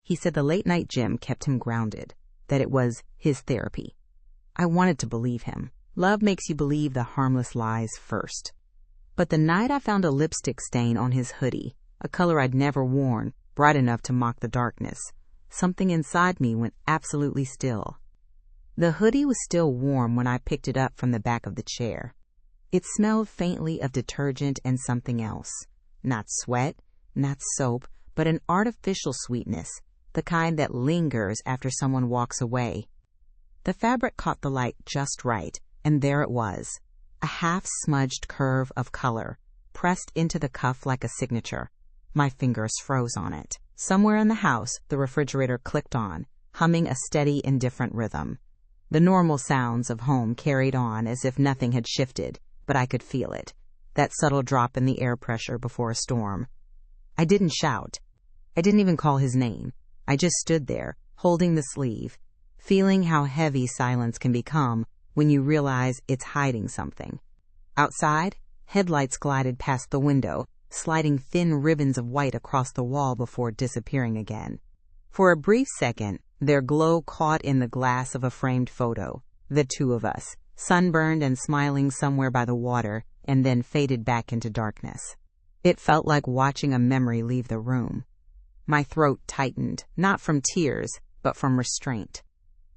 He said the late-night gym kept him grounded, that it was his therapy. I wanted to believe him. Love makes you believe the harmless lies first. But the night I found a lipstick stain on his hoodie, a color I'd never worn, bright enough to mock the darkness, something inside me went absolutely still. The hoodie was still warm when I picked it up from the back of the chair. It smelled faintly of detergent and something else. Not sweat, not soap, but an artificial sweetness, the kind that lingers after someone walks away. The fabric caught the light just right, and there it was, a half-smudged curve of color, pressed into the cuff like a signature. My fingers froze on it. Somewhere in the house, the refrigerator clicked on, humming a steady, indifferent rhythm. The normal sounds of home carried on as if nothing had shifted, but I could feel it, that subtle drop in the air pressure before a storm. I didn't shout. I didn't even call his name. I just stood there, holding the sleeve, feeling how heavy silence can become when you realize it's hiding something. Outside, headlights glided past the window, sliding thin ribbons of white across the wall before disappearing again. For a brief second, their glow caught in the glass of a framed photo, the two of us, sunburned and smiling somewhere by the water, and then faded back into darkness. It felt like watching a memory leave the room. My throat tightened, not from tears, but from restraint.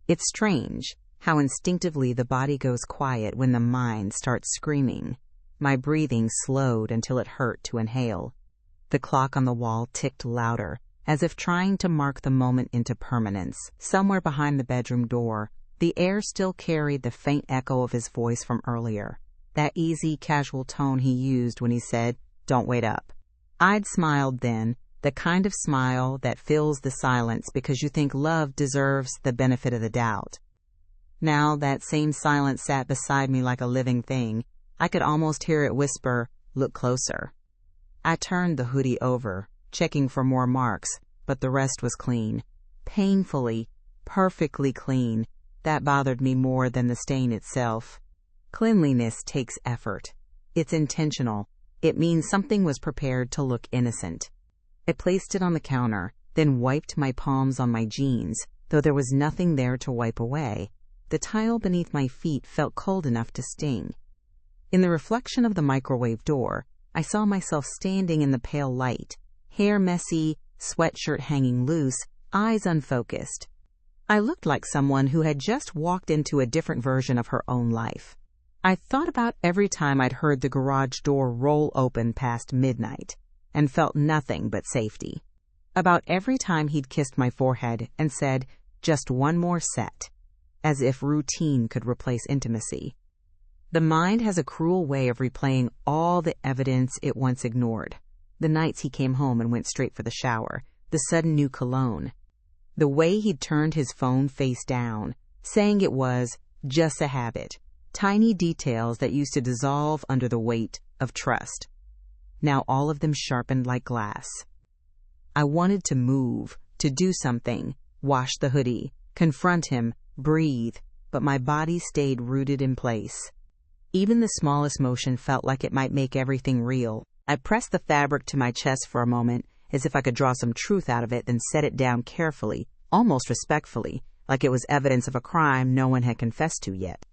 It's strange how instinctively the body goes quiet when the mind starts screaming. My breathing slowed until it hurt to inhale. The clock on the wall ticked louder, as if trying to mark the moment into permanence. Somewhere behind the bedroom door, the air still carried the faint echo of his voice from earlier, that easy, casual tone he used when he said, "Don't wait up." I'd smiled then, the kind of smile that fills the silence because you think love deserves the benefit of the doubt. Now that same silence sat beside me like a living thing. I could almost hear it whisper, "Look closer." I turned the hoodie over, checking for more marks, but the rest was clean. Painfully, perfectly clean. That bothered me more than the stain itself. Cleanliness takes effort. It's intentional. It means something was prepared to look innocent. I placed it on the counter, then wiped my palms on my jeans, though there was nothing there to wipe away. The tile beneath my feet felt cold enough to sting. In the reflection of the microwave door, I saw myself standing in the pale light, hair messy, sweatshirt hanging loose, eyes unfocused. I looked like someone who had just walked into a different version of her own life. I thought about every time I'd heard the garage door roll open past midnight, and felt nothing but safety. About every time he'd kissed my forehead and said, "Just one more set," as if routine could replace intimacy. The mind has a cruel way of replaying all the evidence it once ignored. The nights he came home and went straight for the shower, the sudden new cologne, the way he'd turned his phone face down, saying it was just a habit, tiny details that used to dissolve under the weight of trust. Now all of them sharpened like glass. I wanted to move, to do something, wash the hoodie, confront him, breathe, but my body stayed rooted in place. Even the smallest motion felt like it might make everything real. I pressed the fabric to my chest for a moment, as if I could draw some truth out of it, then set it down carefully, almost respectfully, like it was evidence of a crime no one had confessed to yet.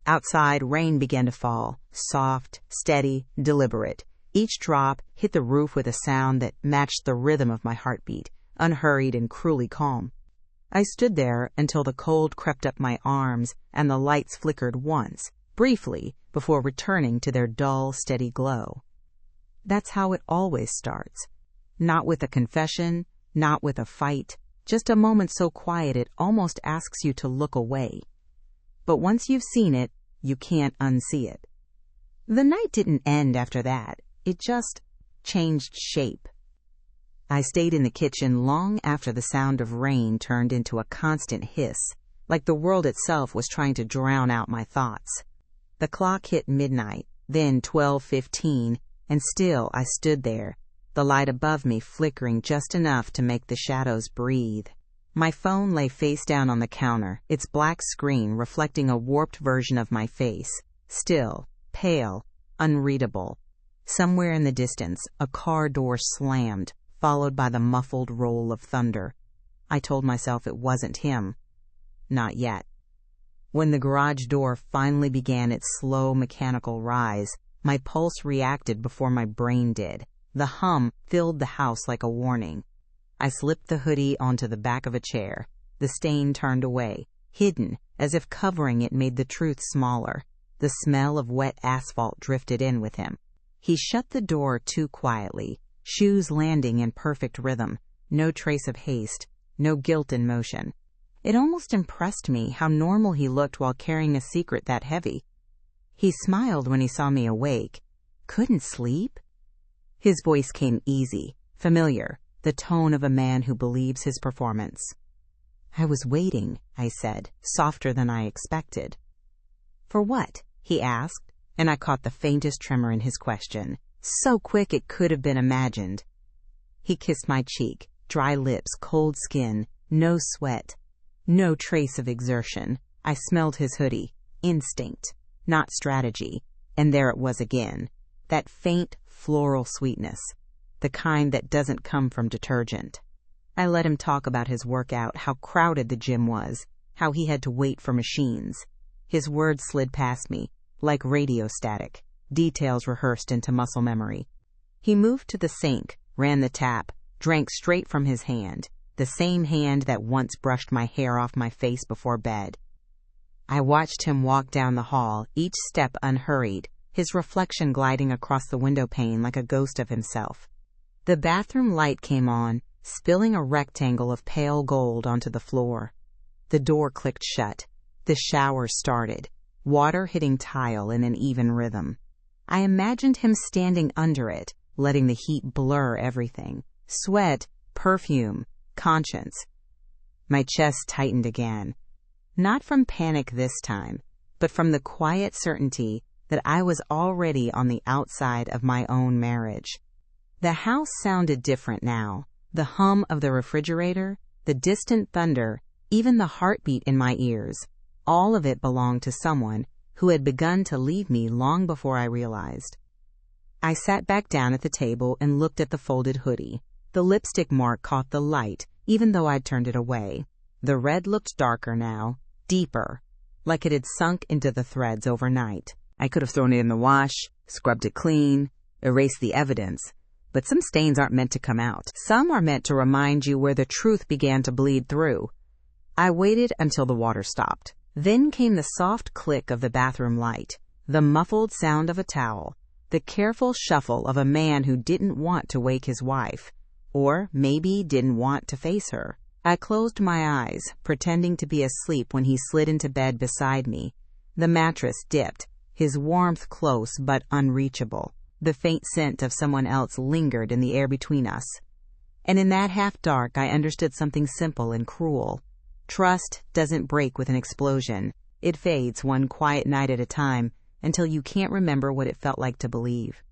Outside, rain began to fall, soft, steady, deliberate. Each drop hit the roof with a sound that matched the rhythm of my heartbeat, unhurried and cruelly calm. I stood there until the cold crept up my arms and the lights flickered once, briefly, before returning to their dull, steady glow. That's how it always starts. Not with a confession, not with a fight, just a moment so quiet it almost asks you to look away. But once you've seen it, you can't unsee it. The night didn't end after that. It just changed shape. I stayed in the kitchen long after the sound of rain turned into a constant hiss, like the world itself was trying to drown out my thoughts. The clock hit midnight, then 12:15, and still I stood there, the light above me flickering just enough to make the shadows breathe. My phone lay face down on the counter, its black screen reflecting a warped version of my face, still, pale, unreadable. Somewhere in the distance, a car door slammed, followed by the muffled roll of thunder. I told myself it wasn't him. Not yet. When the garage door finally began its slow mechanical rise, my pulse reacted before my brain did. The hum filled the house like a warning. I slipped the hoodie onto the back of a chair. The stain turned away, hidden, as if covering it made the truth smaller. The smell of wet asphalt drifted in with him. He shut the door too quietly, shoes landing in perfect rhythm, no trace of haste, no guilt in motion. It almost impressed me how normal he looked while carrying a secret that heavy. He smiled when he saw me awake. Couldn't sleep? His voice came easy, familiar, the tone of a man who believes his performance. I was waiting, I said, softer than I expected. For what? He asked, and I caught the faintest tremor in his question, so quick it could have been imagined. He kissed my cheek, dry lips, cold skin, no sweat, no trace of exertion. I smelled his hoodie, instinct, not strategy, and there it was again, that faint floral sweetness, the kind that doesn't come from detergent. I let him talk about his workout, how crowded the gym was, how he had to wait for machines. His words slid past me, like radio static, details rehearsed into muscle memory. He moved to the sink, ran the tap, drank straight from his hand, the same hand that once brushed my hair off my face before bed. I watched him walk down the hall, each step unhurried, his reflection gliding across the window pane like a ghost of himself. The bathroom light came on, spilling a rectangle of pale gold onto the floor. The door clicked shut. The shower started, water hitting tile in an even rhythm. I imagined him standing under it, letting the heat blur everything. Sweat, perfume, conscience. My chest tightened again. Not from panic this time, but from the quiet certainty that I was already on the outside of my own marriage. The house sounded different now. The hum of the refrigerator, the distant thunder, even the heartbeat in my ears, all of it belonged to someone who had begun to leave me long before I realized. I sat back down at the table and looked at the folded hoodie. The lipstick mark caught the light, even though I'd turned it away. The red looked darker now, deeper, like it had sunk into the threads overnight. I could have thrown it in the wash, scrubbed it clean, erased the evidence. But some stains aren't meant to come out. Some are meant to remind you where the truth began to bleed through. I waited until the water stopped. Then came the soft click of the bathroom light, the muffled sound of a towel, the careful shuffle of a man who didn't want to wake his wife, or maybe didn't want to face her. I closed my eyes, pretending to be asleep when he slid into bed beside me. The mattress dipped, his warmth close but unreachable. The faint scent of someone else lingered in the air between us. And in that half-dark, I understood something simple and cruel. Trust doesn't break with an explosion. It fades one quiet night at a time until you can't remember what it felt like to believe.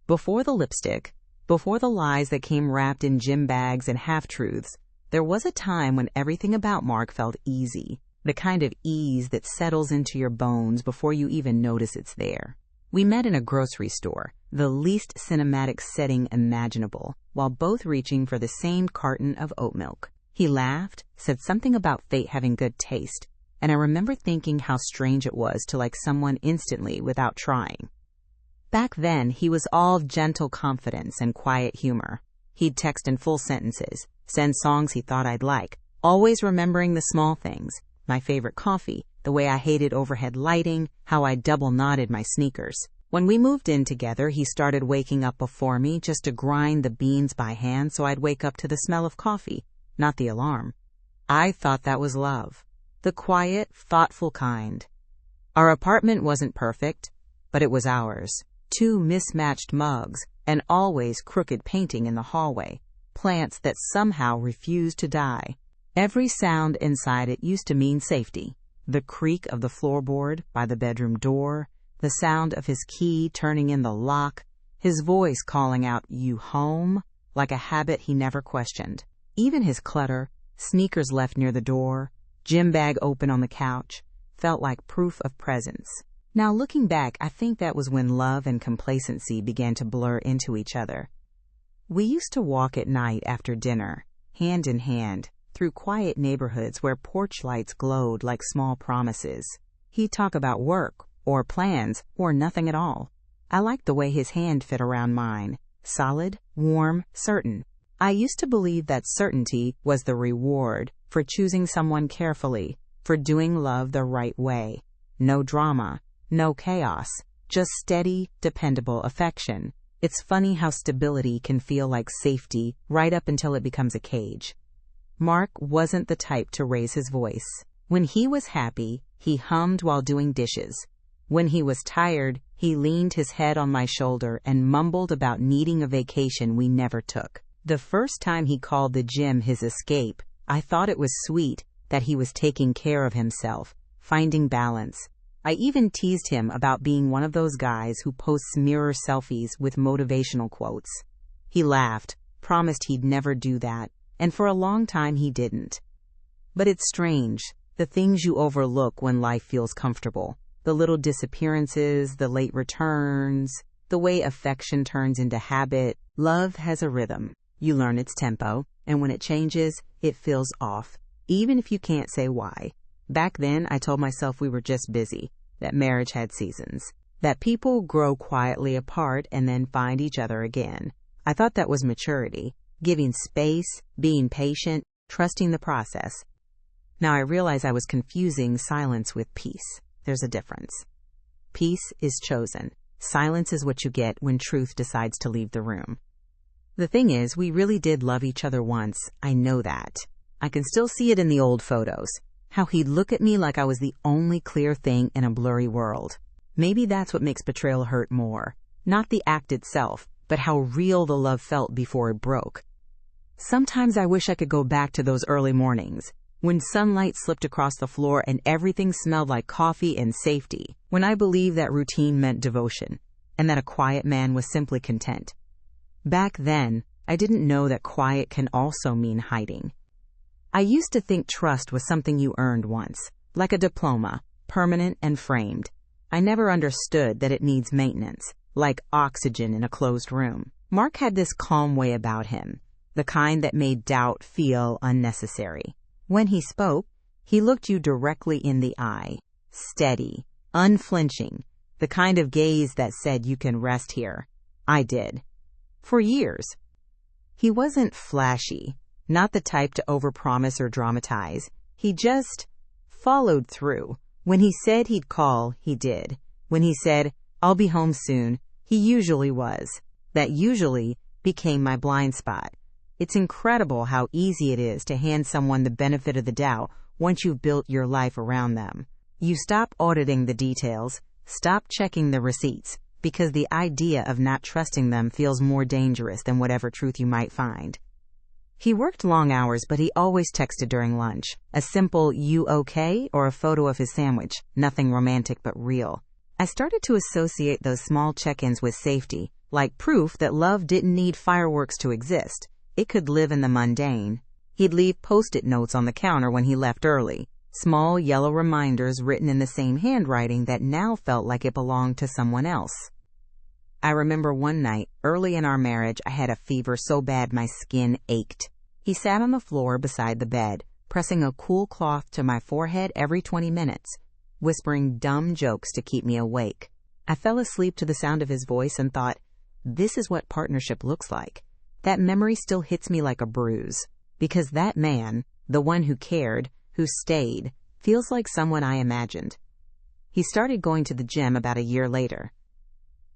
Before the lipstick, before the lies that came wrapped in gym bags and half-truths, there was a time when everything about Mark felt easy, the kind of ease that settles into your bones before you even notice it's there. We met in a grocery store, the least cinematic setting imaginable, while both reaching for the same carton of oat milk. He laughed, said something about fate having good taste, and I remember thinking how strange it was to like someone instantly without trying. Back then, he was all gentle confidence and quiet humor. He'd text in full sentences, send songs he thought I'd like, always remembering the small things, my favorite coffee, the way I hated overhead lighting, how I double-knotted my sneakers. When we moved in together, he started waking up before me just to grind the beans by hand so I'd wake up to the smell of coffee, not the alarm. I thought that was love, the quiet, thoughtful kind. Our apartment wasn't perfect, but it was ours. 2 mismatched mugs, and always crooked painting in the hallway, plants that somehow refused to die. Every sound inside it used to mean safety. The creak of the floorboard by the bedroom door, the sound of his key turning in the lock, his voice calling out, "You home?" like a habit he never questioned. Even his clutter, sneakers left near the door, gym bag open on the couch, felt like proof of presence. Now looking back, I think that was when love and complacency began to blur into each other. We used to walk at night after dinner, hand in hand, through quiet neighborhoods where porch lights glowed like small promises. He'd talk about work, or plans, or nothing at all. I liked the way his hand fit around mine. Solid, warm, certain. I used to believe that certainty was the reward for choosing someone carefully, for doing love the right way. No drama, no chaos, just steady, dependable affection. It's funny how stability can feel like safety right up until it becomes a cage. Mark wasn't the type to raise his voice. When he was happy, he hummed while doing dishes. When he was tired, he leaned his head on my shoulder and mumbled about needing a vacation we never took. The first time he called the gym his escape, I thought it was sweet that he was taking care of himself, finding balance. I even teased him about being one of those guys who posts mirror selfies with motivational quotes. He laughed, promised he'd never do that, and for a long time he didn't. But it's strange, the things you overlook when life feels comfortable. The little disappearances, the late returns, the way affection turns into habit. Love has a rhythm. You learn its tempo, and when it changes, it feels off, even if you can't say why. Back then, I told myself we were just busy, that marriage had seasons, that people grow quietly apart and then find each other again. I thought that was maturity, giving space, being patient, trusting the process. Now I realize I was confusing silence with peace. There's a difference. Peace is chosen. Silence is what you get when truth decides to leave the room. The thing is, we really did love each other once. I know that. I can still see it in the old photos. How he'd look at me like I was the only clear thing in a blurry world. Maybe that's what makes betrayal hurt more. Not the act itself, but how real the love felt before it broke. Sometimes I wish I could go back to those early mornings, when sunlight slipped across the floor and everything smelled like coffee and safety, when I believed that routine meant devotion, and that a quiet man was simply content. Back then, I didn't know that quiet can also mean hiding. I used to think trust was something you earned once, like a diploma, permanent and framed. I never understood that it needs maintenance, like oxygen in a closed room. Mark had this calm way about him, the kind that made doubt feel unnecessary. When he spoke, he looked you directly in the eye, steady, unflinching, the kind of gaze that said you can rest here. I did. For years. He wasn't flashy, not the type to overpromise or dramatize. He just followed through. When he said he'd call, he did. When he said, "I'll be home soon," he usually was. That usually became my blind spot. It's incredible how easy it is to hand someone the benefit of the doubt once you've built your life around them. You stop auditing the details, stop checking the receipts, because the idea of not trusting them feels more dangerous than whatever truth you might find. He worked long hours, but he always texted during lunch. A simple "you okay?" or a photo of his sandwich. Nothing romantic but real. I started to associate those small check-ins with safety, like proof that love didn't need fireworks to exist. It could live in the mundane. He'd leave post-it notes on the counter when he left early. Small yellow reminders written in the same handwriting that now felt like it belonged to someone else. I remember one night, early in our marriage, I had a fever so bad my skin ached. He sat on the floor beside the bed, pressing a cool cloth to my forehead every 20 minutes, whispering dumb jokes to keep me awake. I fell asleep to the sound of his voice and thought, this is what partnership looks like. That memory still hits me like a bruise, because that man, the one who cared, who stayed, feels like someone I imagined. He started going to the gym about a year later.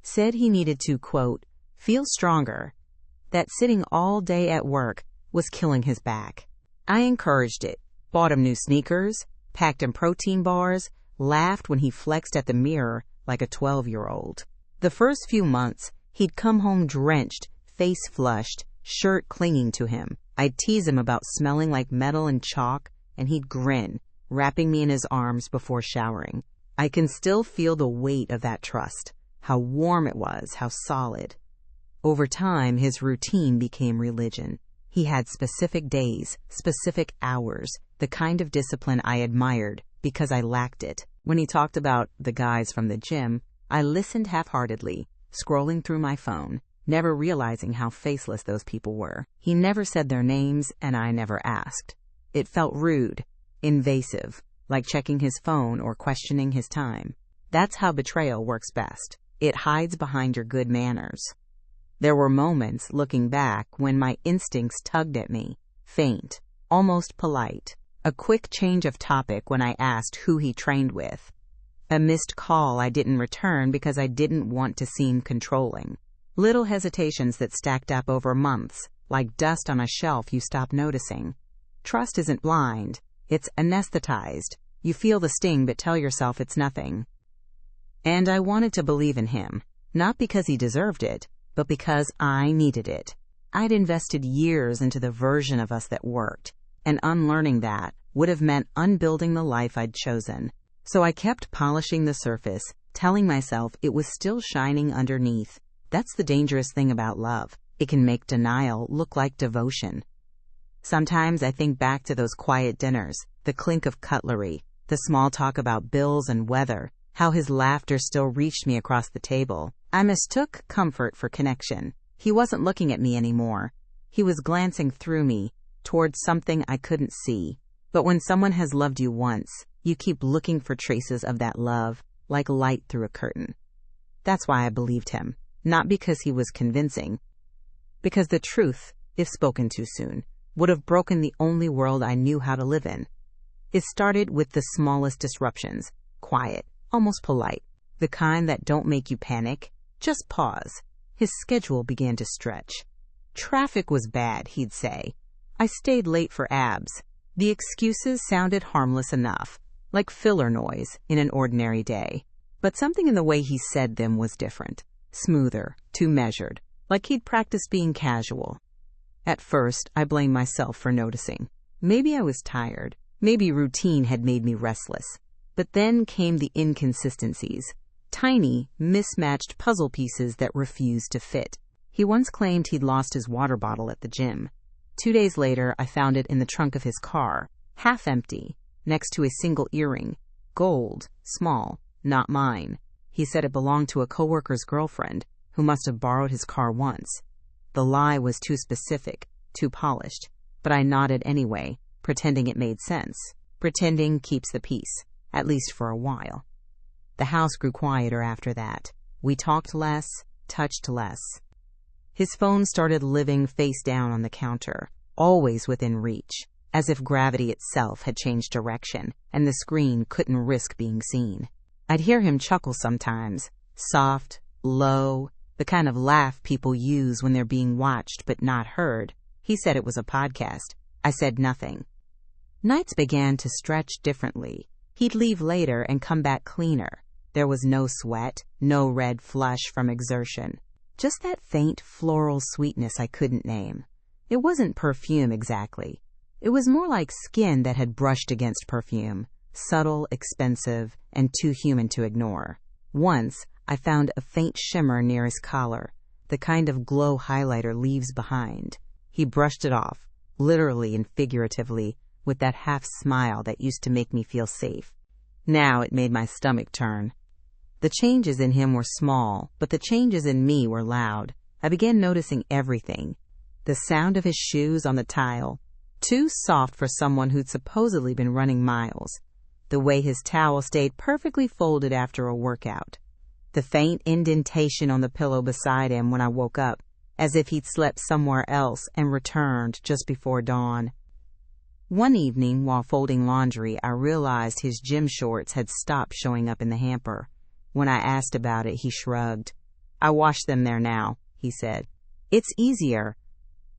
Said he needed to, quote, feel stronger, that sitting all day at work was killing his back. I encouraged it, bought him new sneakers, packed him protein bars, laughed when he flexed at the mirror like a 12-year-old. The first few months, he'd come home drenched, face flushed, shirt clinging to him. I'd tease him about smelling like metal and chalk, and he'd grin, wrapping me in his arms before showering. I can still feel the weight of that trust, how warm it was, how solid. Over time, his routine became religion. He had specific days, specific hours, the kind of discipline I admired because I lacked it. When he talked about the guys from the gym, I listened half-heartedly, scrolling through my phone, never realizing how faceless those people were. He never said their names, and I never asked. It felt rude, invasive, like checking his phone or questioning his time. That's how betrayal works best. It hides behind your good manners. There were moments, looking back, when my instincts tugged at me, faint, almost polite. A quick change of topic when I asked who he trained with. A missed call I didn't return because I didn't want to seem controlling. Little hesitations that stacked up over months, like dust on a shelf you stop noticing. Trust isn't blind. It's anesthetized. You feel the sting but tell yourself it's nothing. And I wanted to believe in him, not because he deserved it, but because I needed it. I'd invested years into the version of us that worked, and unlearning that would have meant unbuilding the life I'd chosen. So I kept polishing the surface, telling myself it was still shining underneath. That's the dangerous thing about love. It can make denial look like devotion. Sometimes I think back to those quiet dinners, the clink of cutlery, the small talk about bills and weather, how his laughter still reached me across the table. I mistook comfort for connection. He wasn't looking at me anymore. He was glancing through me, towards something I couldn't see. But when someone has loved you once, you keep looking for traces of that love, like light through a curtain. That's why I believed him, not because he was convincing, because the truth, if spoken too soon, would have broken the only world I knew how to live in. It started with the smallest disruptions, quiet, almost polite, the kind that don't make you panic, just pause. His schedule began to stretch. Traffic was bad, he'd say. I stayed late for abs. The excuses sounded harmless enough, like filler noise in an ordinary day. But something in the way he said them was different, smoother, too measured, like he'd practiced being casual. At first, I blamed myself for noticing. Maybe I was tired. Maybe routine had made me restless. But then came the inconsistencies, tiny, mismatched puzzle pieces that refused to fit. He once claimed he'd lost his water bottle at the gym. 2 days later, I found it in the trunk of his car, half empty, next to a single earring, gold, small, not mine. He said it belonged to a coworker's girlfriend, who must have borrowed his car once. The lie was too specific, too polished, but I nodded anyway, pretending it made sense. Pretending keeps the peace, at least for a while. The house grew quieter after that. We talked less, touched less. His phone started living face down on the counter, always within reach, as if gravity itself had changed direction, and the screen couldn't risk being seen. I'd hear him chuckle sometimes, soft, low, the kind of laugh people use when they're being watched but not heard. He said it was a podcast. I said nothing. Nights began to stretch differently. He'd leave later and come back cleaner. There was no sweat, no red flush from exertion. Just that faint floral sweetness I couldn't name. It wasn't perfume exactly. It was more like skin that had brushed against perfume, subtle, expensive, and too human to ignore. Once, I found a faint shimmer near his collar, the kind of glow highlighter leaves behind. He brushed it off, literally and figuratively, with that half smile that used to make me feel safe. Now it made my stomach turn. The changes in him were small, but the changes in me were loud. I began noticing everything. The sound of his shoes on the tile, too soft for someone who'd supposedly been running miles. The way his towel stayed perfectly folded after a workout. The faint indentation on the pillow beside him when I woke up, as if he'd slept somewhere else and returned just before dawn. One evening, while folding laundry, I realized his gym shorts had stopped showing up in the hamper. When I asked about it, he shrugged. I wash them there now, he said. It's easier.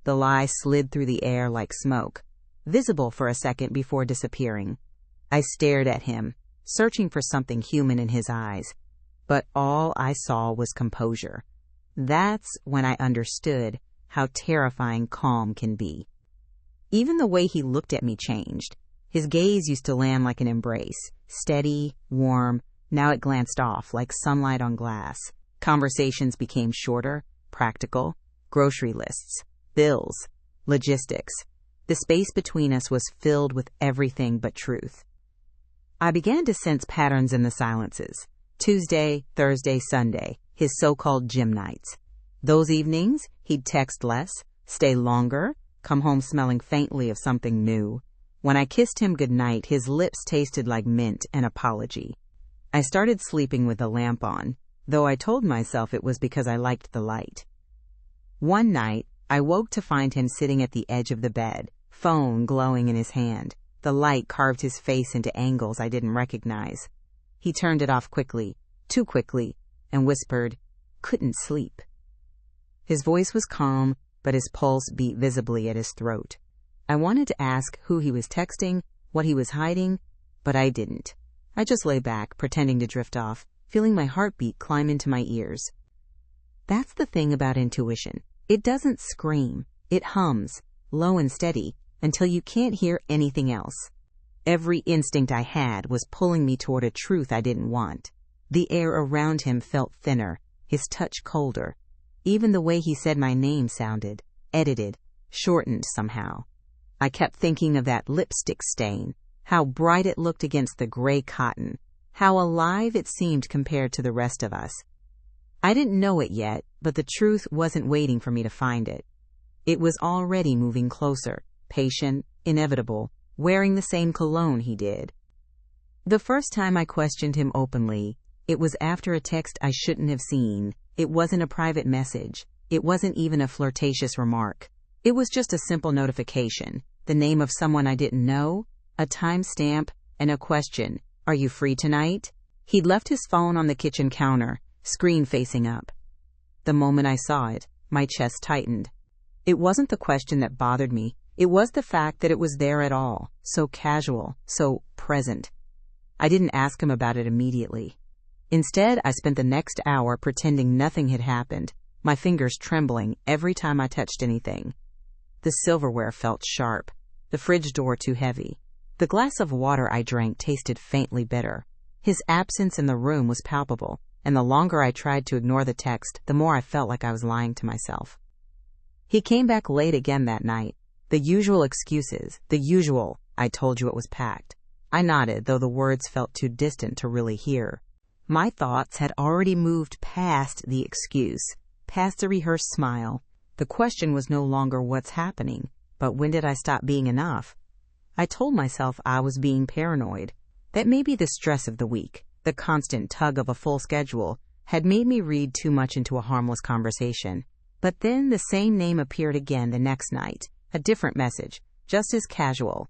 The lie slid through the air like smoke, visible for a second before disappearing. I stared at him, searching for something human in his eyes. But all I saw was composure. That's when I understood how terrifying calm can be. Even the way he looked at me changed. His gaze used to land like an embrace, steady, warm. Now it glanced off like sunlight on glass. Conversations became shorter, practical, grocery lists, bills, logistics. The space between us was filled with everything but truth. I began to sense patterns in the silences. Tuesday, Thursday, Sunday, his so-called gym nights. Those evenings, he'd text less, stay longer, come home smelling faintly of something new. When I kissed him goodnight, his lips tasted like mint and apology. I started sleeping with the lamp on, though I told myself it was because I liked the light. One night, I woke to find him sitting at the edge of the bed, phone glowing in his hand. The light carved his face into angles I didn't recognize. He turned it off quickly, too quickly, and whispered, "Couldn't sleep." His voice was calm, but his pulse beat visibly at his throat. I wanted to ask who he was texting, what he was hiding, but I didn't. I just lay back, pretending to drift off, feeling my heartbeat climb into my ears. That's the thing about intuition. It doesn't scream. It hums, low and steady, until you can't hear anything else. Every instinct I had was pulling me toward a truth I didn't want. The air around him felt thinner, his touch colder. Even the way he said my name sounded edited, shortened somehow. I kept thinking of that lipstick stain, how bright it looked against the gray cotton, how alive it seemed compared to the rest of us. I didn't know it yet, but the truth wasn't waiting for me to find it. It was already moving closer, patient, inevitable, wearing the same cologne he did. The first time I questioned him openly, it was after a text I shouldn't have seen. It wasn't a private message. It wasn't even a flirtatious remark. It was just a simple notification, the name of someone I didn't know, a timestamp, and a question, "Are you free tonight?" He'd left his phone on the kitchen counter, screen facing up. The moment I saw it, my chest tightened. It wasn't the question that bothered me. It was the fact that it was there at all, so casual, so present. I didn't ask him about it immediately. Instead, I spent the next hour pretending nothing had happened, my fingers trembling every time I touched anything. The silverware felt sharp, the fridge door too heavy. The glass of water I drank tasted faintly bitter. His absence in the room was palpable, and the longer I tried to ignore the text, the more I felt like I was lying to myself. He came back late again that night. The usual excuses, the usual, "I told you it was packed." I nodded, though the words felt too distant to really hear. My thoughts had already moved past the excuse, past the rehearsed smile. The question was no longer what's happening, but when did I stop being enough? I told myself I was being paranoid, that maybe the stress of the week, the constant tug of a full schedule, had made me read too much into a harmless conversation. But then the same name appeared again the next night, a different message, just as casual.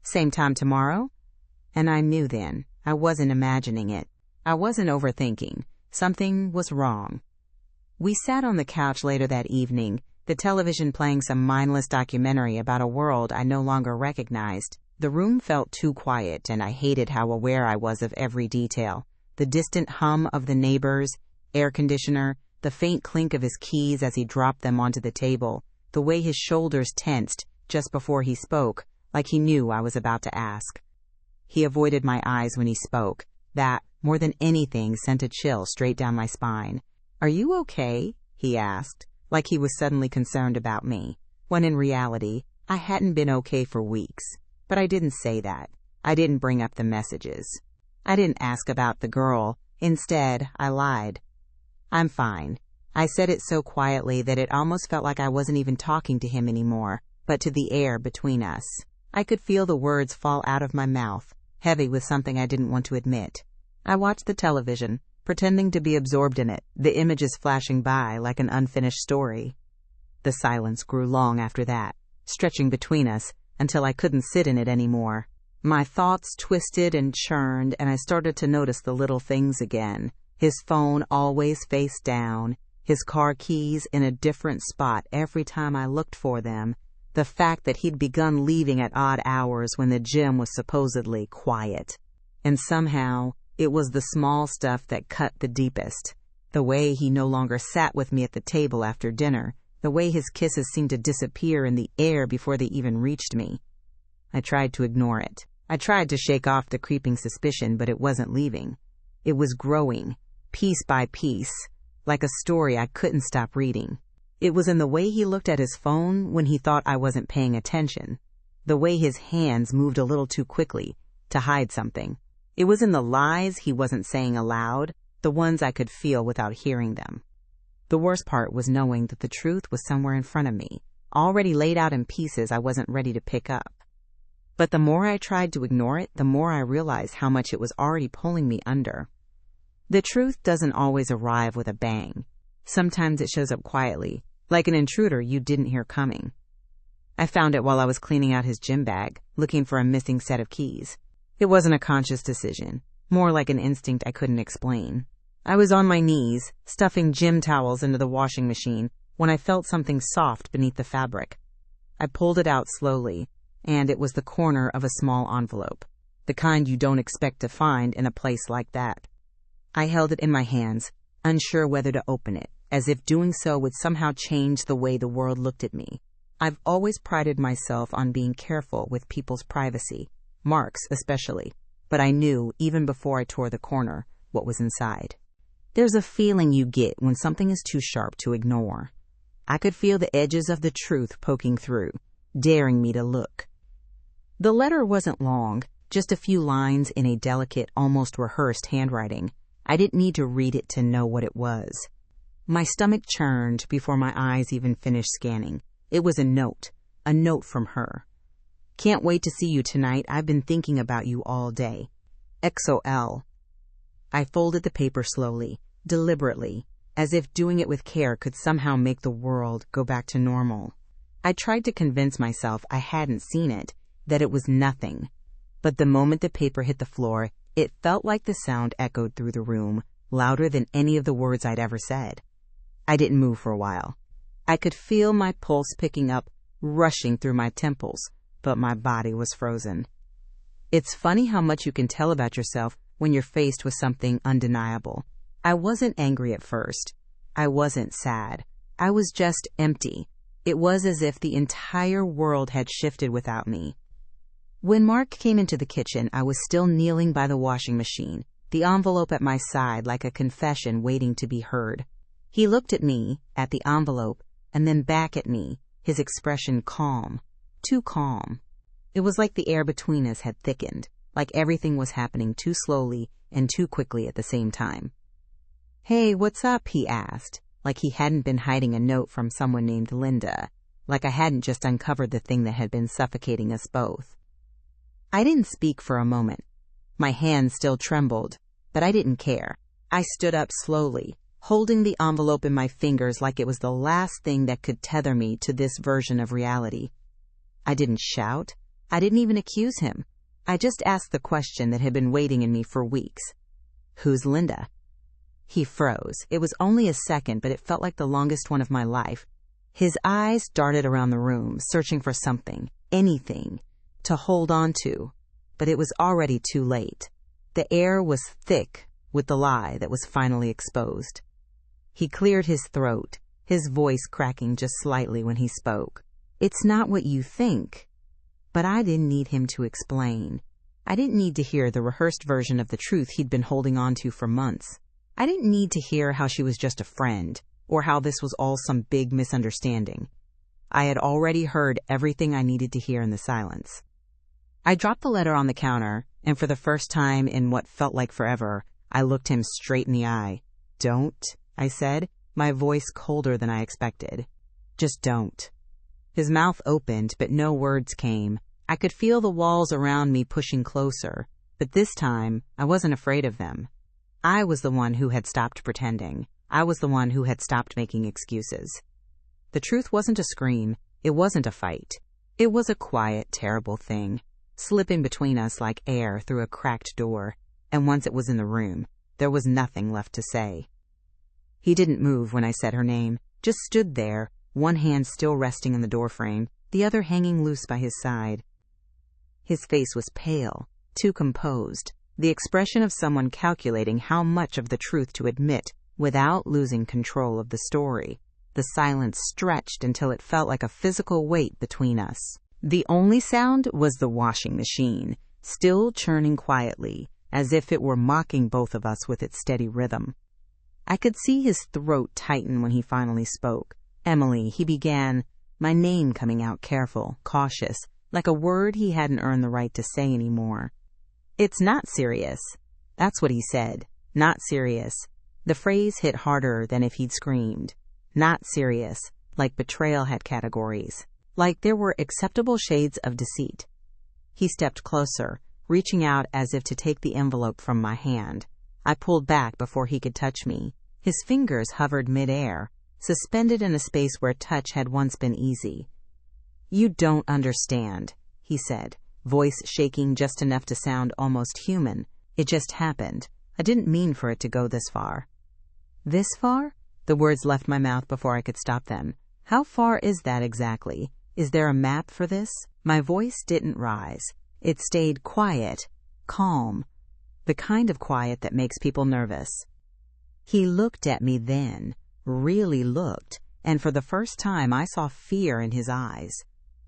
"Same time tomorrow?" And I knew then, I wasn't imagining it. I wasn't overthinking. Something was wrong. We sat on the couch later that evening, the television playing some mindless documentary about a world I no longer recognized. The room felt too quiet, and I hated how aware I was of every detail. The distant hum of the neighbors, air conditioner, the faint clink of his keys as he dropped them onto the table, the way his shoulders tensed just before he spoke, like he knew I was about to ask. He avoided my eyes when he spoke. That, more than anything, sent a chill straight down my spine. "Are you okay?" he asked, like he was suddenly concerned about me, when in reality, I hadn't been okay for weeks. But I didn't say that. I didn't bring up the messages. I didn't ask about the girl. Instead, I lied. "I'm fine." I said it so quietly that it almost felt like I wasn't even talking to him anymore, but to the air between us. I could feel the words fall out of my mouth, heavy with something I didn't want to admit. I watched the television, pretending to be absorbed in it, the images flashing by like an unfinished story. The silence grew long after that, stretching between us until I couldn't sit in it anymore. My thoughts twisted and churned, and I started to notice the little things again. His phone always face down, his car keys in a different spot every time I looked for them, the fact that he'd begun leaving at odd hours when the gym was supposedly quiet. And somehow, it was the small stuff that cut the deepest. The way he no longer sat with me at the table after dinner, the way his kisses seemed to disappear in the air before they even reached me. I tried to ignore it. I tried to shake off the creeping suspicion, but it wasn't leaving. It was growing, piece by piece, like a story I couldn't stop reading. It was in the way he looked at his phone when he thought I wasn't paying attention, the way his hands moved a little too quickly to hide something. It was in the lies he wasn't saying aloud, the ones I could feel without hearing them. The worst part was knowing that the truth was somewhere in front of me, already laid out in pieces I wasn't ready to pick up. But the more I tried to ignore it, the more I realized how much it was already pulling me under. The truth doesn't always arrive with a bang. Sometimes it shows up quietly, like an intruder you didn't hear coming. I found it while I was cleaning out his gym bag, looking for a missing set of keys. It wasn't a conscious decision, more like an instinct I couldn't explain. I was on my knees, stuffing gym towels into the washing machine, when I felt something soft beneath the fabric. I pulled it out slowly, and it was the corner of a small envelope, the kind you don't expect to find in a place like that. I held it in my hands, unsure whether to open it, as if doing so would somehow change the way the world looked at me. I've always prided myself on being careful with people's privacy, Mark's especially, but I knew, even before I tore the corner, what was inside. There's a feeling you get when something is too sharp to ignore. I could feel the edges of the truth poking through, daring me to look. The letter wasn't long, just a few lines in a delicate, almost rehearsed handwriting. I didn't need to read it to know what it was. My stomach churned before my eyes even finished scanning. It was a note from her. Can't wait to see you tonight. I've been thinking about you all day. XOL. I folded the paper slowly, deliberately, as if doing it with care could somehow make the world go back to normal. I tried to convince myself I hadn't seen it, that it was nothing. But the moment the paper hit the floor, it felt like the sound echoed through the room, louder than any of the words I'd ever said. I didn't move for a while. I could feel my pulse picking up, rushing through my temples, but my body was frozen. It's funny how much you can tell about yourself when you're faced with something undeniable. I wasn't angry at first. I wasn't sad. I was just empty. It was as if the entire world had shifted without me. When Mark came into the kitchen, I was still kneeling by the washing machine, the envelope at my side like a confession waiting to be heard. He looked at me, at the envelope, and then back at me, his expression calm, too calm. It was like the air between us had thickened, like everything was happening too slowly and too quickly at the same time. "Hey, what's up?" he asked, like he hadn't been hiding a note from someone named Linda, like I hadn't just uncovered the thing that had been suffocating us both. I didn't speak for a moment. My hands still trembled, but I didn't care. I stood up slowly, holding the envelope in my fingers like it was the last thing that could tether me to this version of reality. I didn't shout. I didn't even accuse him. I just asked the question that had been waiting in me for weeks. "Who's Linda?" He froze. It was only a second, but it felt like the longest one of my life. His eyes darted around the room, searching for something, anything, to hold on to. But it was already too late. The air was thick with the lie that was finally exposed. He cleared his throat, his voice cracking just slightly when he spoke. "It's not what you think." But I didn't need him to explain. I didn't need to hear the rehearsed version of the truth he'd been holding on to for months. I didn't need to hear how she was just a friend, or how this was all some big misunderstanding. I had already heard everything I needed to hear in the silence. I dropped the letter on the counter, and for the first time in what felt like forever, I looked him straight in the eye. "Don't," I said, my voice colder than I expected. "Just don't." His mouth opened, but no words came. I could feel the walls around me pushing closer, but this time I wasn't afraid of them. I was the one who had stopped pretending. I was the one who had stopped making excuses. The truth wasn't a scream. It wasn't a fight. It was a quiet, terrible thing, slipping between us like air through a cracked door, and once it was in the room, there was nothing left to say. He didn't move when I said her name, just stood there, one hand still resting in the doorframe, the other hanging loose by his side. His face was pale, too composed, the expression of someone calculating how much of the truth to admit without losing control of the story. The silence stretched until it felt like a physical weight between us. The only sound was the washing machine, still churning quietly, as if it were mocking both of us with its steady rhythm. I could see his throat tighten when he finally spoke. "Emily," he began, my name coming out careful, cautious, like a word he hadn't earned the right to say anymore. "It's not serious." That's what he said. Not serious. The phrase hit harder than if he'd screamed. Not serious, like betrayal had categories, like there were acceptable shades of deceit. He stepped closer, reaching out as if to take the envelope from my hand. I pulled back before he could touch me. His fingers hovered mid-air, suspended in a space where touch had once been easy. "You don't understand," he said, voice shaking just enough to sound almost human. "It just happened. I didn't mean for it to go this far." "This far?" The words left my mouth before I could stop them. "How far is that exactly? Is there a map for this?" My voice didn't rise. It stayed quiet, calm, the kind of quiet that makes people nervous. He looked at me then, really looked, and for the first time I saw fear in his eyes.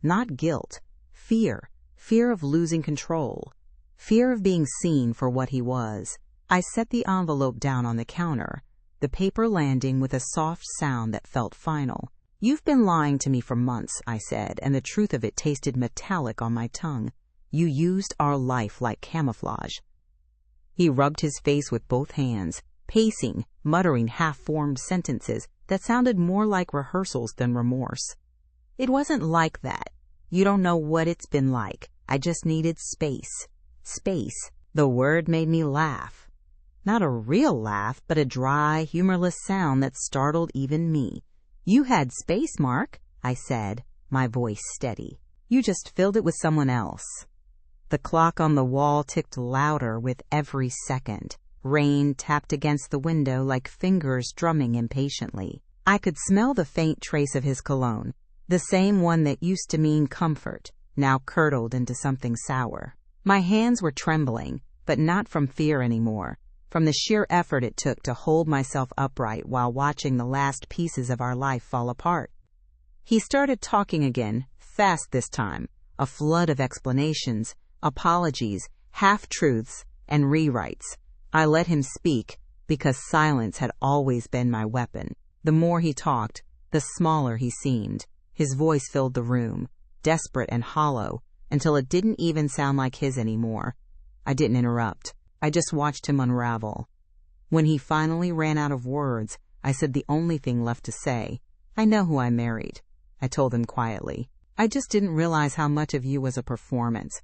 Not guilt, fear. Fear of losing control. Fear of being seen for what he was. I set the envelope down on the counter, the paper landing with a soft sound that felt final. "You've been lying to me for months," I said, and the truth of it tasted metallic on my tongue. "You used our life like camouflage." He rubbed his face with both hands, pacing, muttering half-formed sentences that sounded more like rehearsals than remorse. "It wasn't like that. You don't know what it's been like. I just needed space." Space. The word made me laugh. Not a real laugh, but a dry, humorless sound that startled even me. "You had space, Mark," I said, my voice steady. "You just filled it with someone else." The clock on the wall ticked louder with every second. Rain tapped against the window like fingers drumming impatiently. I could smell the faint trace of his cologne, the same one that used to mean comfort, now curdled into something sour. My hands were trembling, but not from fear anymore, from the sheer effort it took to hold myself upright while watching the last pieces of our life fall apart. He started talking again, fast this time, a flood of explanations, apologies, half-truths, and rewrites. I let him speak because silence had always been my weapon. The more he talked, the smaller he seemed. His voice filled the room, desperate and hollow, until it didn't even sound like his anymore. I didn't interrupt. I just watched him unravel. When he finally ran out of words, I said the only thing left to say. "I know who I married," I told him quietly. "I just didn't realize how much of you was a performance."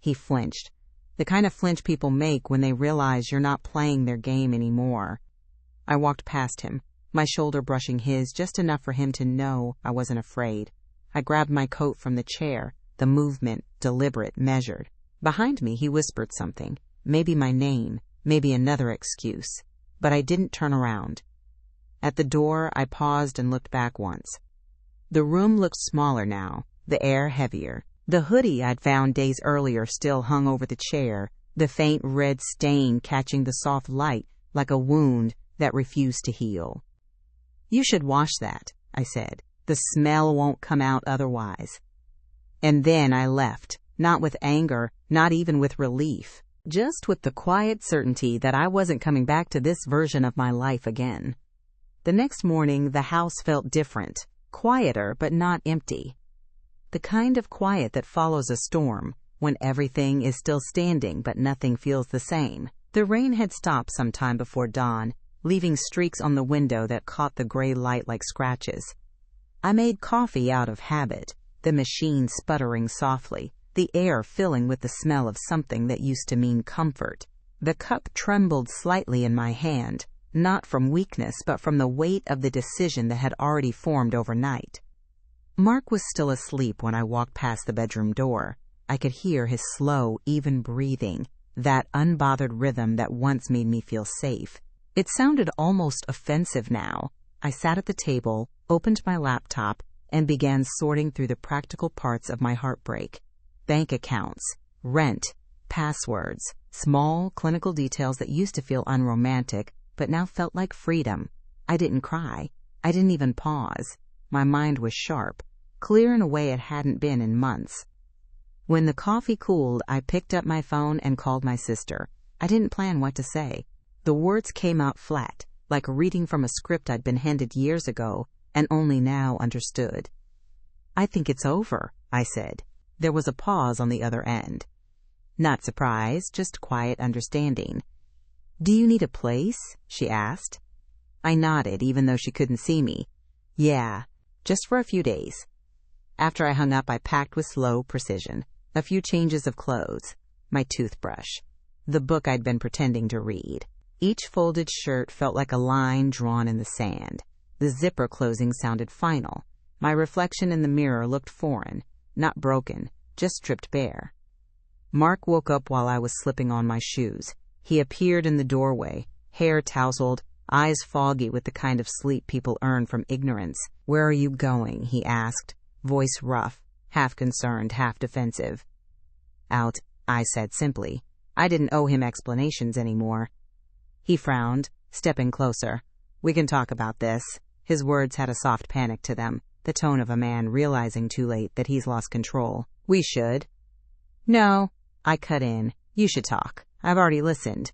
He flinched. The kind of flinch people make when they realize you're not playing their game anymore. I walked past him, my shoulder brushing his just enough for him to know I wasn't afraid. I grabbed my coat from the chair, the movement deliberate, measured. Behind me, he whispered something, maybe my name, maybe another excuse, but I didn't turn around. At the door, I paused and looked back once. The room looked smaller now, the air heavier. The hoodie I'd found days earlier still hung over the chair, the faint red stain catching the soft light like a wound that refused to heal. "You should wash that," I said. "The smell won't come out otherwise." And then I left, not with anger, not even with relief, just with the quiet certainty that I wasn't coming back to this version of my life again. The next morning, the house felt different, quieter but not empty. The kind of quiet that follows a storm, when everything is still standing but nothing feels the same. The rain had stopped some time before dawn, leaving streaks on the window that caught the gray light like scratches. I made coffee out of habit, the machine sputtering softly, the air filling with the smell of something that used to mean comfort. The cup trembled slightly in my hand, not from weakness but from the weight of the decision that had already formed overnight. Mark was still asleep when I walked past the bedroom door. I could hear his slow, even breathing, that unbothered rhythm that once made me feel safe. It sounded almost offensive now. I sat at the table, opened my laptop, and began sorting through the practical parts of my heartbreak. Bank accounts, rent, passwords, small clinical details that used to feel unromantic, but now felt like freedom. I didn't cry. I didn't even pause. My mind was sharp, clear in a way it hadn't been in months. When the coffee cooled, I picked up my phone and called my sister. I didn't plan what to say. The words came out flat, like reading from a script I'd been handed years ago and only now understood. "I think it's over," I said. There was a pause on the other end. Not surprise, just quiet understanding. "Do you need a place?" she asked. I nodded, even though she couldn't see me. "Yeah, just for a few days." After I hung up, I packed with slow precision. A few changes of clothes, my toothbrush, the book I'd been pretending to read. Each folded shirt felt like a line drawn in the sand. The zipper closing sounded final. My reflection in the mirror looked foreign, not broken, just stripped bare. Mark woke up while I was slipping on my shoes. He appeared in the doorway, hair tousled, eyes foggy with the kind of sleep people earn from ignorance. "Where are you going?" he asked, voice rough, half concerned, half defensive. "Out," I said simply. I didn't owe him explanations anymore. He frowned, stepping closer. "We can talk about this." His words had a soft panic to them, the tone of a man realizing too late that he's lost control. "We should." "No," I cut in. "You should talk. I've already listened."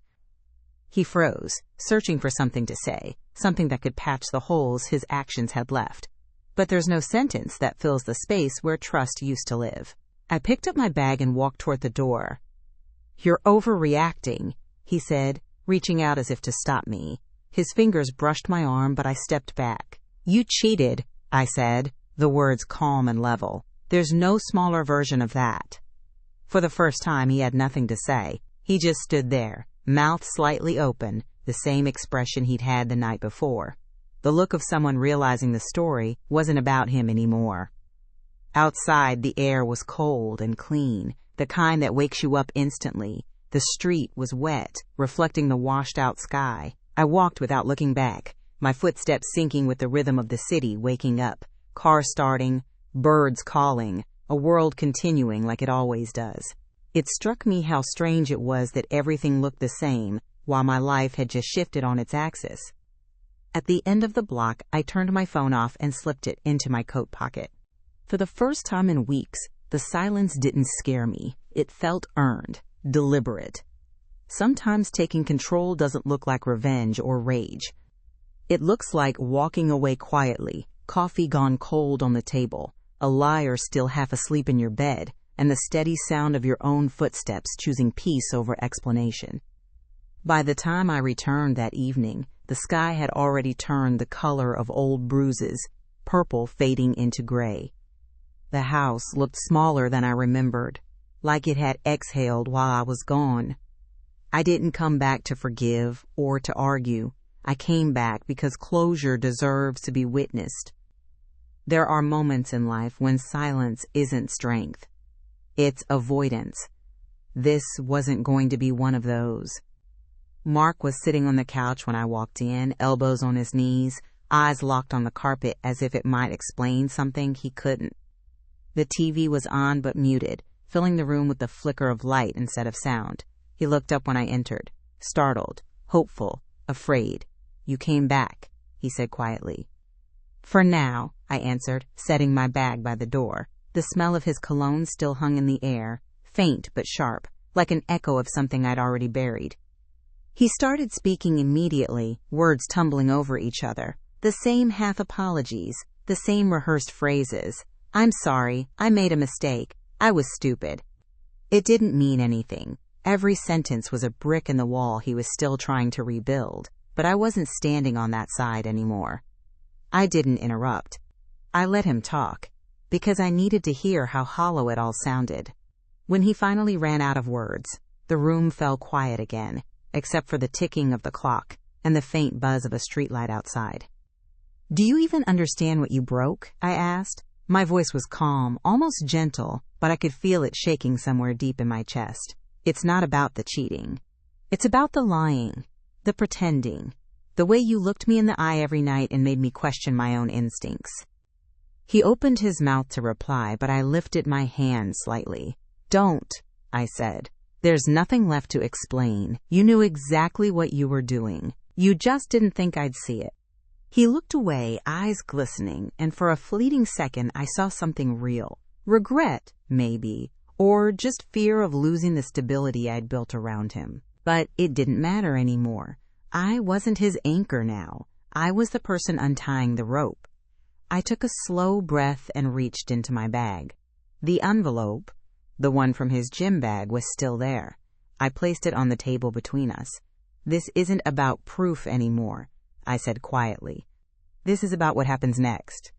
He froze, searching for something to say, something that could patch the holes his actions had left. But there's no sentence that fills the space where trust used to live. I picked up my bag and walked toward the door. "You're overreacting," he said, reaching out as if to stop me. His fingers brushed my arm, but I stepped back. "You cheated," I said, the words calm and level. "There's no smaller version of that." For the first time, he had nothing to say. He just stood there, mouth slightly open, the same expression he'd had the night before. The look of someone realizing the story wasn't about him anymore. Outside, the air was cold and clean, the kind that wakes you up instantly. The street was wet, reflecting the washed-out sky. I walked without looking back, my footsteps syncing with the rhythm of the city waking up, cars starting, birds calling, a world continuing like it always does. It struck me how strange it was that everything looked the same, while my life had just shifted on its axis. At the end of the block, I turned my phone off and slipped it into my coat pocket. For the first time in weeks, the silence didn't scare me. It felt earned, deliberate. Sometimes taking control doesn't look like revenge or rage. It looks like walking away quietly, coffee gone cold on the table, a liar still half asleep in your bed, and the steady sound of your own footsteps choosing peace over explanation. By the time I returned that evening, the sky had already turned the color of old bruises, purple fading into gray. The house looked smaller than I remembered, like it had exhaled while I was gone. I didn't come back to forgive or to argue. I came back because closure deserves to be witnessed. There are moments in life when silence isn't strength. It's avoidance. This wasn't going to be one of those. Mark was sitting on the couch when I walked in, elbows on his knees, eyes locked on the carpet as if it might explain something he couldn't. The TV was on but muted, filling the room with the flicker of light instead of sound. He looked up when I entered, startled, hopeful, afraid. "You came back," he said quietly. "For now," I answered, setting my bag by the door. The smell of his cologne still hung in the air, faint but sharp, like an echo of something I'd already buried. He started speaking immediately, words tumbling over each other. The same half apologies, the same rehearsed phrases. "I'm sorry, I made a mistake. I was stupid." It didn't mean anything. Every sentence was a brick in the wall he was still trying to rebuild, but I wasn't standing on that side anymore. I didn't interrupt. I let him talk, because I needed to hear how hollow it all sounded. When he finally ran out of words, the room fell quiet again, except for the ticking of the clock and the faint buzz of a streetlight outside. "Do you even understand what you broke?" I asked. My voice was calm, almost gentle, but I could feel it shaking somewhere deep in my chest. "It's not about the cheating. It's about the lying, the pretending, the way you looked me in the eye every night and made me question my own instincts." He opened his mouth to reply, but I lifted my hand slightly. "Don't," I said. "There's nothing left to explain. You knew exactly what you were doing. You just didn't think I'd see it." He looked away, eyes glistening, and for a fleeting second I saw something real. Regret, maybe, or just fear of losing the stability I'd built around him. But it didn't matter anymore. I wasn't his anchor now. I was the person untying the rope. I took a slow breath and reached into my bag. The envelope, the one from his gym bag, was still there. I placed it on the table between us. "This isn't about proof anymore," I said quietly. "This is about what happens next."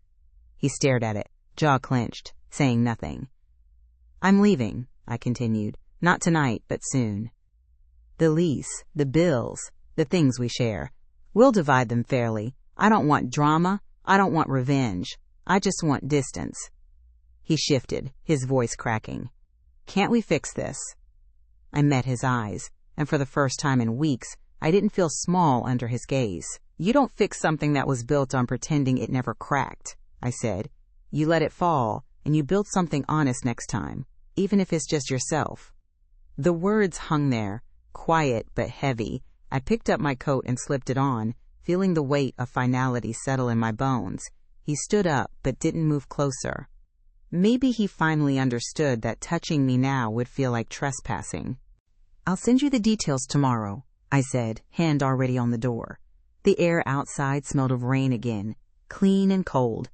He stared at it, jaw clenched, saying nothing. "I'm leaving," I continued. Not tonight, but soon. The lease, the bills, the things we share. We'll divide them fairly. I don't want drama. I don't want revenge. I just want distance. He shifted, his voice cracking. Can't we fix this? I met his eyes, and for the first time in weeks, I didn't feel small under his gaze. You don't fix something that was built on pretending it never cracked, I said. You let it fall, and you build something honest next time, even if it's just yourself. The words hung there, quiet but heavy. I picked up my coat and slipped it on, feeling the weight of finality settle in my bones. He stood up, but didn't move closer. Maybe he finally understood that touching me now would feel like trespassing. I'll send you the details tomorrow, I said, hand already on the door. The air outside smelled of rain again, clean and cold.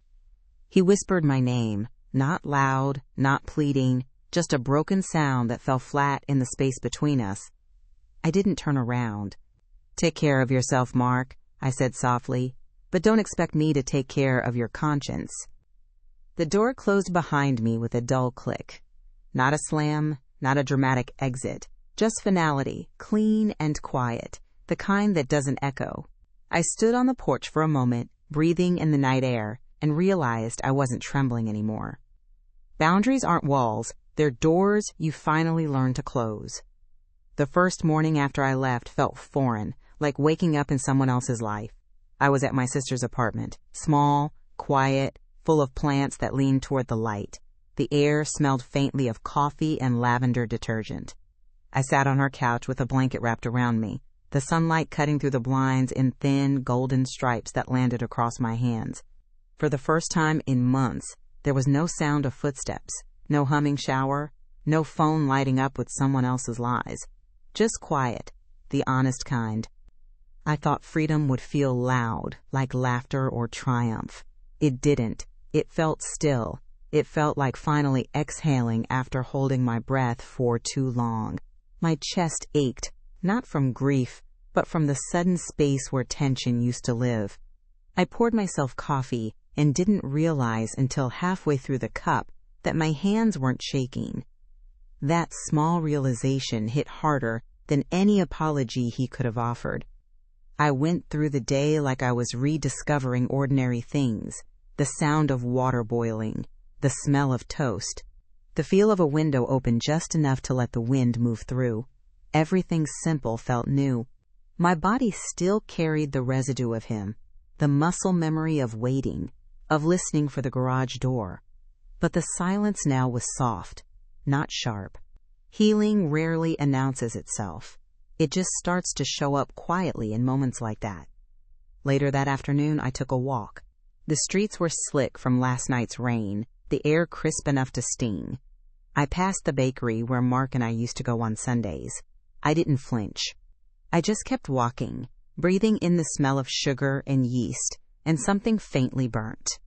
He whispered my name, not loud, not pleading, just a broken sound that fell flat in the space between us. I didn't turn around. Take care of yourself, Mark, I said softly, but don't expect me to take care of your conscience. The door closed behind me with a dull click. Not a slam, not a dramatic exit, just finality, clean and quiet, the kind that doesn't echo. I stood on the porch for a moment, breathing in the night air, and realized I wasn't trembling anymore. Boundaries aren't walls, they're doors you finally learn to close. The first morning after I left felt foreign, like waking up in someone else's life. I was at my sister's apartment, small, quiet, full of plants that leaned toward the light. The air smelled faintly of coffee and lavender detergent. I sat on her couch with a blanket wrapped around me, the sunlight cutting through the blinds in thin, golden stripes that landed across my hands. For the first time in months, there was no sound of footsteps, no humming shower, no phone lighting up with someone else's lies. Just quiet, the honest kind. I thought freedom would feel loud, like laughter or triumph. It didn't. It felt still. It felt like finally exhaling after holding my breath for too long. My chest ached, not from grief, but from the sudden space where tension used to live. I poured myself coffee and didn't realize until halfway through the cup that my hands weren't shaking. That small realization hit harder than any apology he could have offered. I went through the day like I was rediscovering ordinary things. The sound of water boiling, the smell of toast, the feel of a window open just enough to let the wind move through. Everything simple felt new. My body still carried the residue of him, the muscle memory of waiting, of listening for the garage door. But the silence now was soft, not sharp. Healing rarely announces itself. It just starts to show up quietly in moments like that. Later that afternoon, I took a walk. The streets were slick from last night's rain, the air crisp enough to sting. I passed the bakery where Mark and I used to go on Sundays. I didn't flinch. I just kept walking, breathing in the smell of sugar and yeast and something faintly burnt.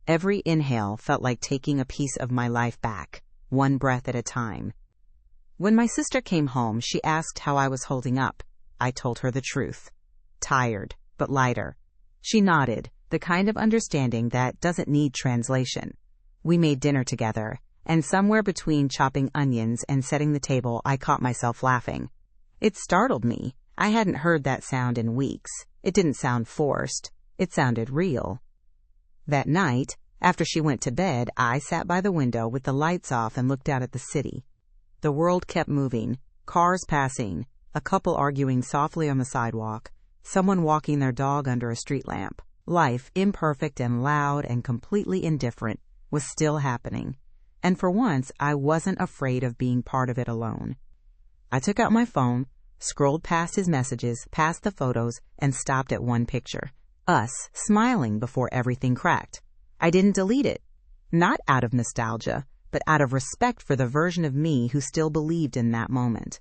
Every inhale felt like taking a piece of my life back, one breath at a time. When my sister came home, she asked how I was holding up. I told her the truth. Tired, but lighter. She nodded, the kind of understanding that doesn't need translation. We made dinner together, and somewhere between chopping onions and setting the table, I caught myself laughing. It startled me. I hadn't heard that sound in weeks. It didn't sound forced. It sounded real. That night, after she went to bed, I sat by the window with the lights off and looked out at the city. The world kept moving, cars passing, a couple arguing softly on the sidewalk, someone walking their dog under a street lamp. Life, imperfect and loud and completely indifferent, was still happening. And for once, I wasn't afraid of being part of it alone. I took out my phone, scrolled past his messages, past the photos, and stopped at one picture. Us, smiling before everything cracked. I didn't delete it. Not out of nostalgia, but out of respect for the version of me who still believed in that moment.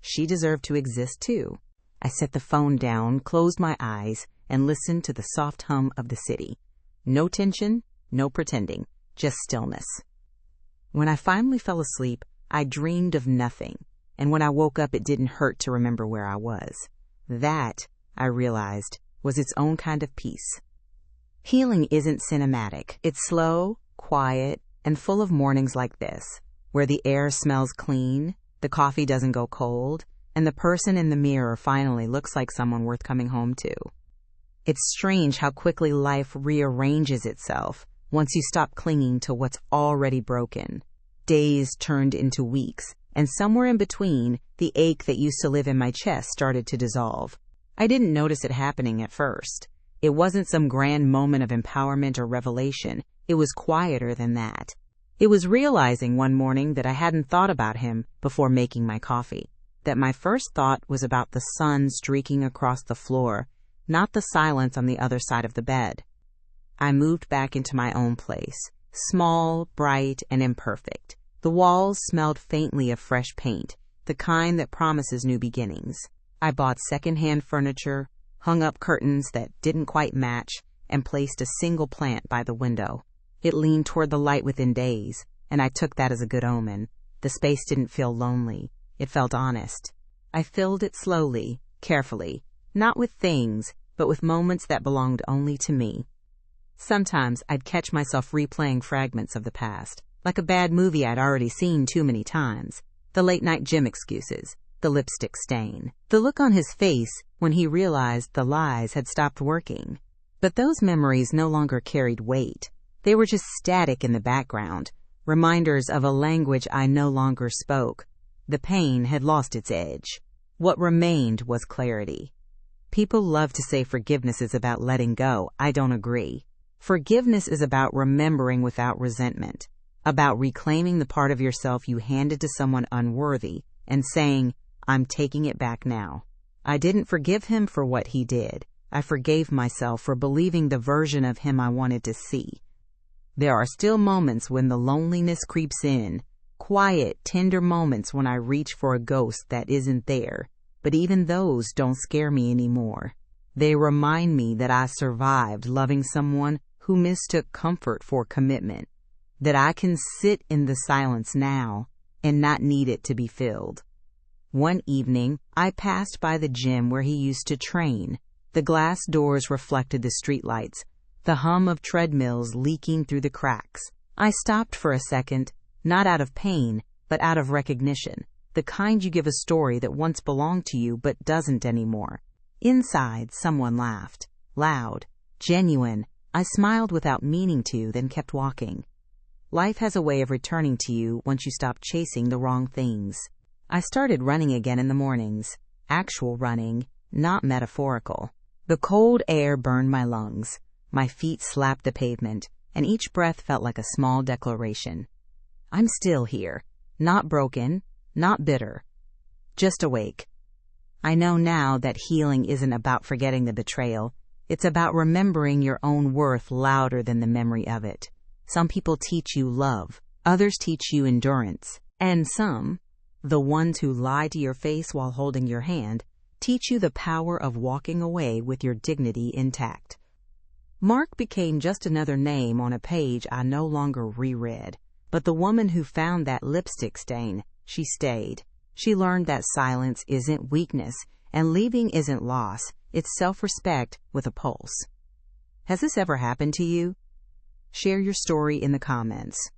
She deserved to exist too. I set the phone down, closed my eyes, and listened to the soft hum of the city. No tension, no pretending, just stillness. When I finally fell asleep, I dreamed of nothing, and when I woke up, it didn't hurt to remember where I was. That, I realized, was its own kind of peace. Healing isn't cinematic. It's slow, quiet, and full of mornings like this, where the air smells clean, the coffee doesn't go cold, and the person in the mirror finally looks like someone worth coming home to. It's strange how quickly life rearranges itself once you stop clinging to what's already broken. Days turned into weeks, and somewhere in between, the ache that used to live in my chest started to dissolve. I didn't notice it happening at first. It wasn't some grand moment of empowerment or revelation. It was quieter than that. It was realizing one morning that I hadn't thought about him before making my coffee, that my first thought was about the sun streaking across the floor, not the silence on the other side of the bed. I moved back into my own place, small, bright, and imperfect. The walls smelled faintly of fresh paint, the kind that promises new beginnings. I bought secondhand furniture, hung up curtains that didn't quite match, and placed a single plant by the window. It leaned toward the light within days, and I took that as a good omen. The space didn't feel lonely. It felt honest. I filled it slowly, carefully, not with things, but with moments that belonged only to me. Sometimes I'd catch myself replaying fragments of the past, like a bad movie I'd already seen too many times. The late-night gym excuses, the lipstick stain, the look on his face when he realized the lies had stopped working. But those memories no longer carried weight. They were just static in the background, reminders of a language I no longer spoke. The pain had lost its edge. What remained was clarity. People love to say forgiveness is about letting go. I don't agree. Forgiveness is about remembering without resentment, about reclaiming the part of yourself you handed to someone unworthy and saying, I'm taking it back now. I didn't forgive him for what he did. I forgave myself for believing the version of him I wanted to see. There are still moments when the loneliness creeps in, quiet, tender moments when I reach for a ghost that isn't there. But even those don't scare me anymore. They remind me that I survived loving someone who mistook comfort for commitment, that I can sit in the silence now and not need it to be filled. One evening, I passed by the gym where he used to train. The glass doors reflected the streetlights, the hum of treadmills leaking through the cracks. I stopped for a second, not out of pain, but out of recognition. The kind you give a story that once belonged to you but doesn't anymore. Inside, someone laughed. Loud. Genuine. I smiled without meaning to, then kept walking. Life has a way of returning to you once you stop chasing the wrong things. I started running again in the mornings. Actual running, not metaphorical. The cold air burned my lungs. My feet slapped the pavement, and each breath felt like a small declaration. I'm still here. Not broken. Not bitter, just awake. I know now that healing isn't about forgetting the betrayal. It's about remembering your own worth louder than the memory of it. Some people teach you love, others teach you endurance, and some, the ones who lie to your face while holding your hand, teach you the power of walking away with your dignity intact. Mark became just another name on a page I no longer reread, but the woman who found that lipstick stain, she stayed. She learned that silence isn't weakness, and leaving isn't loss. It's self-respect with a pulse. Has this ever happened to you? Share your story in the comments.